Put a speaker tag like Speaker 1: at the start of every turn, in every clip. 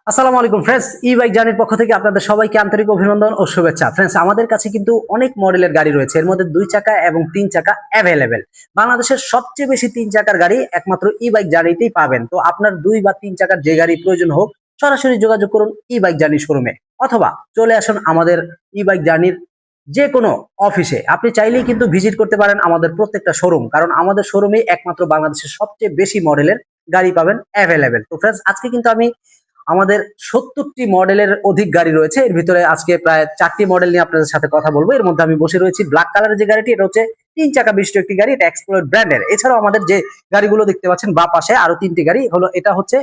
Speaker 1: আসসালামু আলাইকুম ফ্রেন্ডস, ই বাইক জার্নির পক্ষ থেকে আপনাদের সবাইকে আন্তরিক অভিনন্দন ও শুভেচ্ছা। ফ্রেন্ডস, আমাদের কাছে কিন্তু অনেক মডেলের গাড়ি রয়েছে। এর মধ্যে 2 চাকা এবং 3 চাকা অ্যাভেলেবেল। বাংলাদেশের সবচেয়ে বেশি 3 চাকার গাড়ি একমাত্র ই বাইক জার্নিতেই পাবেন। তো আপনার 2 বা 3 চাকার যে গাড়ি প্রয়োজন হোক, সরাসরি যোগাযোগ করুন ই বাইক জার্নি শোরুমে, অথবা চলে আসুন আমাদের ই বাইক জার্নির যে কোনো অফিসে। আপনি চাইলেই কিন্তু ভিজিট করতে পারেন আমাদের প্রত্যেকটা শোরুম, কারণ আমাদের শোরুমে একমাত্র বাংলাদেশের সবচেয়ে বেশি মডেলের গাড়ি পাবেন অ্যাভেলেবেল। তো ফ্রেন্ডস, আজকে কিন্তু আমি আমাদের 70টি মডেলের অধিক গাড়ি রয়েছে। এর ভিতরে আজকে প্রায় 4টি মডেল নিয়ে আপনাদের সাথে কথা বলবো। এর মধ্যে আমি বসে রয়েছি ব্ল্যাক কালারের যে গাড়িটি, এটা হচ্ছে 3 চাকা বিশিষ্ট একটি গাড়ি, এটা এক্সপ্লোর ব্র্যান্ডের। এছাড়াও আমাদের যে গাড়িগুলো দেখতে পাচ্ছেন বা পাশে আরো 3টি গাড়ি হলো, এটা হচ্ছে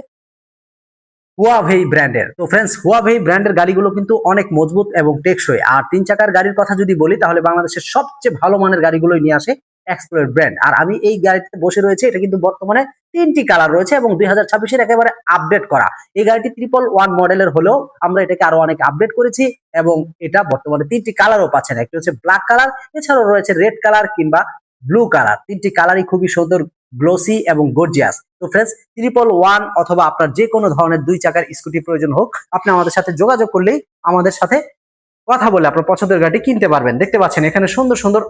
Speaker 1: হুয়াভেই ব্র্যান্ডের। তো ফ্রেন্ডস, হুয়াভেই ব্র্যান্ডের গাড়িগুলো কিন্তু অনেক মজবুত এবং টেকসই। আর 3 চাকার গাড়ির কথা যদি বলি, তাহলে বাংলাদেশের সবচেয়ে ভালো মানের গাড়িগুলোই নিয়ে আসে এক্সপ্লোর ব্র্যান্ড। আর আমি এই গাড়িতে বসে রয়েছে, এটা কিন্তু বর্তমানে 3টি কালার রয়েছে এবং 2026-এর একেবারে আপডেট করা। এই গাড়িটি 111 মডেলের হলেও আমরা এটাকে আরো অনেক আপডেট করেছি এবং এটা বর্তমানে 3টি কালারও পাচ্ছেন। একটি হচ্ছে ব্ল্যাক কালার, এছাড়াও রয়েছে রেড কালার কিংবা ব্লু কালার। 3টি কালারই খুবই সুন্দর, গ্লোসি এবং গর্জিয়াস। তো ফ্রেন্ডস, 111 অথবা আপনার যে কোনো ধরনের 2 চাকার স্কুটি প্রয়োজন হোক, আপনি আমাদের সাথে যোগাযোগ করলেই আমাদের সাথে কথা বলে আপনার পছন্দের গাড়িটি কিনতে পারবেন। দেখতে পাচ্ছেন এখানে সুন্দর সুন্দর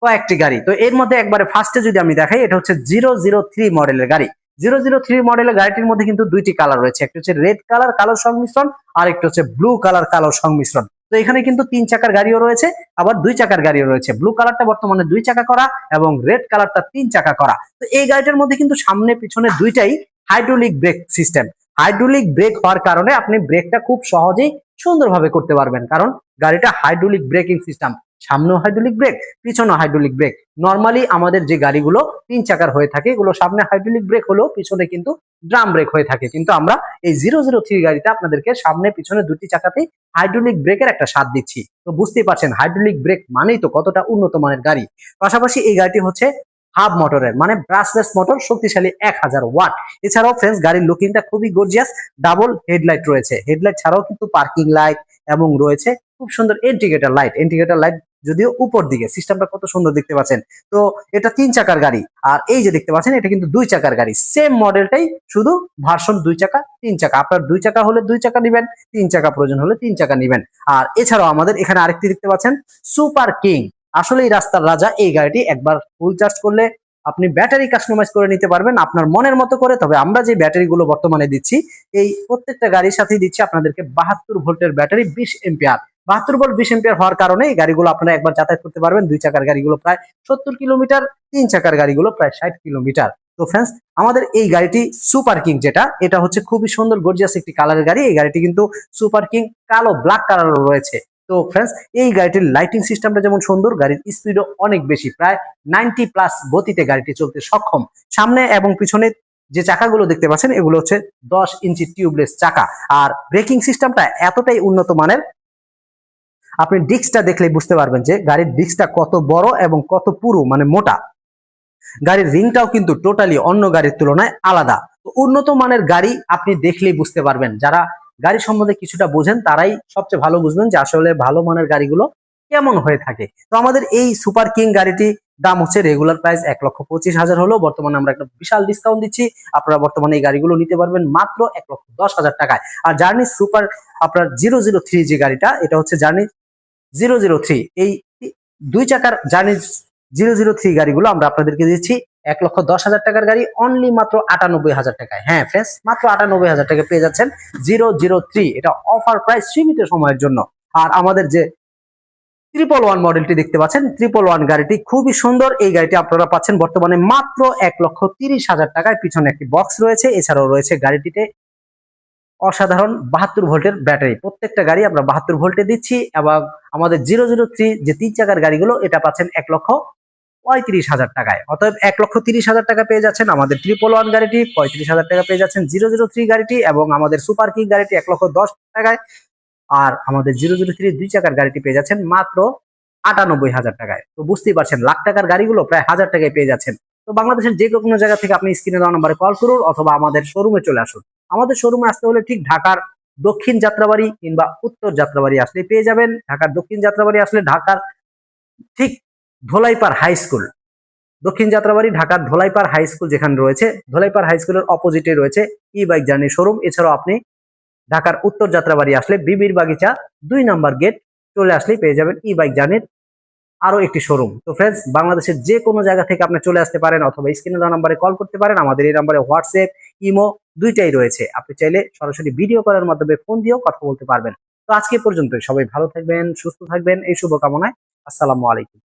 Speaker 1: কয়েকটি গাড়ি। তো এর মধ্যে একবারে ফার্স্টে যদি আমি দেখাই, এটা হচ্ছে 003 মডেলের গাড়ি। 003 মডেলের গাড়িটির মধ্যে কিন্তু 2টি কালার রয়েছে, একটি হচ্ছে রেড কালার কালো সংমিশ্রণ, আর একটি হচ্ছে ব্লু কালার কালো সংমিশ্রণ। তো এখানে কিন্তু 3 চাকার গাড়িও রয়েছে, আবার 2 চাকার গাড়িও রয়েছে। ব্লু কালারটা বর্তমানে 2 চাকা করা এবং রেড কালারটা 3 চাকা করা। তো এই গাড়িটার মধ্যে কিন্তু সামনে পিছনে দুইটাই hydraulic brake system. Hydraulic break হওয়ার কারণে আপনি ব্রেকটা খুব সহজেই সুন্দরভাবে করতে পারবেন, কারণ গাড়িটা হাইড্রোলিক ব্রেকিং সিস্টেম। সামনেও হাইড্রোলিক ব্রেক, পিছনেও হাইড্রোলিক ব্রেক। নরমালি আমাদের যে গাড়িগুলো 3 চাকার হয়ে থাকে, এগুলো সামনে হাইড্রোলিক ব্রেক হলেও পিছনে কিন্তু ড্রাম ব্রেক হয়ে থাকে। কিন্তু আমরা এই 003 গাড়িটা আপনাদেরকে সামনে পিছনে 2টি চাকাতেই হাইড্রোলিক ব্রেকের একটা স্বাদ দিচ্ছি। তো বুঝতেই পারছেন হাইড্রোলিক ব্রেক মানেই তো কতটা উন্নত মানের গাড়ি। পাশাপাশি এই গাড়িটি হচ্ছে হাব মোটরের, মানে ব্রাশলেস মোটর, শক্তিশালী 1000 ওয়াট। এছাড়াও ফ্রেন্ডস, গাড়ির লুকিংটা খুবই গর্জিয়াস। ডাবল হেডলাইট রয়েছে, হেডলাইট ছাড়াও কিন্তু পার্কিং লাইট এবং রয়েছে খুব সুন্দর ইন্ডিকেটর লাইট। ইন্ডিকেটর লাইট যদিও উপর দিকে, সিস্টেমটা কত সুন্দর দেখতে পাচ্ছেন। তো এটা 3 চাকার গাড়ি, আর এই যে দেখতে পাচ্ছেন এটা কিন্তু 2 চাকার গাড়ি। সেম মডেলটাই, শুধু ভার্সন 2 চাকা 3 চাকা। আপনার 2 চাকা হলে 2 চাকা নিবেন, 3 চাকা প্রয়োজন হলে 3 চাকা নিবেন। আর এছাড়াও আমাদের এখানে আরেকটি দেখতে পাচ্ছেন সুপার কিং। আসলে এই রাস্তার রাজা এই গাড়িটি। একবার ফুল চার্জ করলে আপনি ব্যাটারি কাস্টমাইজ করে নিতে পারবেন আপনার মনের মতো করে। তবে আমরা যে ব্যাটারিগুলো বর্তমানে দিচ্ছি, এই প্রত্যেকটা গাড়ির সাথেই দিচ্ছি আপনাদেরকে 72 ভোল্টের ব্যাটারি, 20 এম্পিয়ার। 72 ভোল্ট 20 এম্পিয়ার হওয়ার কারণে এই গাড়িগুলো আপনারা একবার যাতায়াত করতে পারবেন। 2 চাকার গাড়িগুলো প্রায় 70 কিলোমিটার, 3 চাকার গাড়িগুলো প্রায় 60 কিলোমিটার। তো ফ্রেন্ডস, আমাদের এই গাড়িটি সুপার কিং যেটা, এটা হচ্ছে খুবই সুন্দর গর্জিয়াস একটি কালারের গাড়ি। এই গাড়িটি কিন্তু সুপার কিং কালো ব্ল্যাক কালারও রয়েছে। তো ফ্রেন্ডস, এই গাড়িটির লাইটিং সিস্টেমটা যেমন সুন্দর, গাড়ির স্পিডও অনেক বেশি, প্রায় 90+ গতিতে গাড়িটি চলতে সক্ষম। সামনে এবং পিছনে যে চাকাগুলো দেখতে পাচ্ছেন, এগুলো হচ্ছে 10 ইঞ্চি টিউবলেস চাকা। আর ব্রেকিং সিস্টেমটা এতটাই উন্নত মানের, আপনি ডিস্কটা দেখলেই বুঝতে পারবেন যে গাড়ির ডিস্কটা কত বড় এবং কত পুরু, মানে মোটা। গাড়ির রিংটাও কিন্তু টোটালি অন্য গাড়ির তুলনায় আলাদা। তো উন্নত মানের গাড়ি আপনি দেখলেই বুঝতে পারবেন। যারা গাড়ি সম্বন্ধে কিছুটা বোঝেন তারাই সবচেয়ে ভালো বুঝবেন যে আসলে ভালো মানের গাড়িগুলো কেমন হয়ে থাকে। তো আমাদের এই সুপার কিং গাড়িটি দাম হচ্ছে রেগুলার প্রাইস 1,25,000 হলো, বর্তমানে আমরা একটা বিশাল ডিসকাউন্ট দিচ্ছি। আপনারা বর্তমানে এই গাড়িগুলো নিতে পারবেন মাত্র 1,10,000 টাকায়। আর জার্নি সুপার আপনার 003 যে গাড়িটা, এটা হচ্ছে জার্নি 003। এই 2 চাকার জার্নি 003 গাড়িগুলো আমরা আপনাদেরকে দিচ্ছি 1,10,000 টাকার গাড়ি, অনলি মাত্র 98,000 টাকায়। হ্যাঁ ফ্রেন্ডস, মাত্র 98,000 টাকা পেয়ে যাচ্ছেন 003। এটা অফার প্রাইস, সীমিত সময়ের জন্য। আর আমাদের যে 111 মডেলটি দেখতে পাচ্ছেন, 111 গাড়িটি খুবই সুন্দর। এই গাড়িটি আপনারা পাচ্ছেন বর্তমানে মাত্র 1,30,000 টাকায়। পিছনে একটি বক্স রয়েছে, এছাড়াও রয়েছে গাড়িটিতে অসাধারণ 72 ভোল্টের ব্যাটারি। প্রত্যেকটা গাড়ি আমরা 72 ভোল্টে দিচ্ছি। এবং আমাদের 003 যে 3 চাকার গাড়িগুলো, এটা পাচ্ছেন 1,35,000 টাকায়। অতএব 1,30,000 টাকা পেয়ে যাচ্ছেন আমাদের 111 গাড়িটি, 35,000 টাকা পেয়ে যাচ্ছেন 003 গাড়িটি, এবং আমাদের সুপার কিং গাড়িটি 1,10,000 টাকায়। আর আমাদের 003 2 চাকার গাড়িটি পেয়ে যাচ্ছেন মাত্র 98,000 টাকায়। তো বুঝতেই পারছেন, লাখ টাকার গাড়িগুলো প্রায় 1000 টাকায় পেয়ে যাচ্ছেন। তো বাংলাদেশের যে কোনো জায়গা থেকে আপনি স্ক্রিনে দেওয়া নম্বরে কল করুন, অথবা আমাদের শোরুমে চলে আসুন। আমাদের শোরুমে আসতে হলে ঠিক ঢাকার দক্ষিণ যাত্রাবাড়ি কিংবা উত্তর যাত্রাবাড়ি আসলে পেয়ে যাবেন। ঢাকার দক্ষিণ যাত্রাবাড়ি আসলে ঢাকার ঠিক ধোলাইপাড় হাই স্কুল, দক্ষিণ যাত্রাবাড়ি ঢাকার ধোলাইপাড় হাই স্কুল যেখানে রয়েছে, ধোলাইপাড় হাই স্কুলের অপোজিটে রয়েছে ই বাইক জার্নি শোরুম। এছাড়াও আপনি ঢাকার উত্তর যাত্রাবাড়ি আসলে বিবির বাগিচা 2 নম্বর গেট চলে আসলেই পেয়ে যাবেন ই বাইক জার্নির আরো একটি শোরুম। তো ফ্রেন্ডস, বাংলাদেশের যে কোনো জায়গা থেকে আপনি চলে আসতে পারেন অথবা স্ক্রিনে দেওয়া নাম্বারে কল করতে পারেন। আমাদের এই নাম্বারে হোয়াটসঅ্যাপ, ইমো দুইটাই রয়েছে। আপনি চাইলে সরাসরি ভিডিও কলের মাধ্যমে ফোন দিয়েও কথা বলতে পারবেন। তো আজকে পর্যন্ত সবাই ভালো থাকবেন, সুস্থ থাকবেন এই শুভকামনায়। আসসালামু আলাইকুম।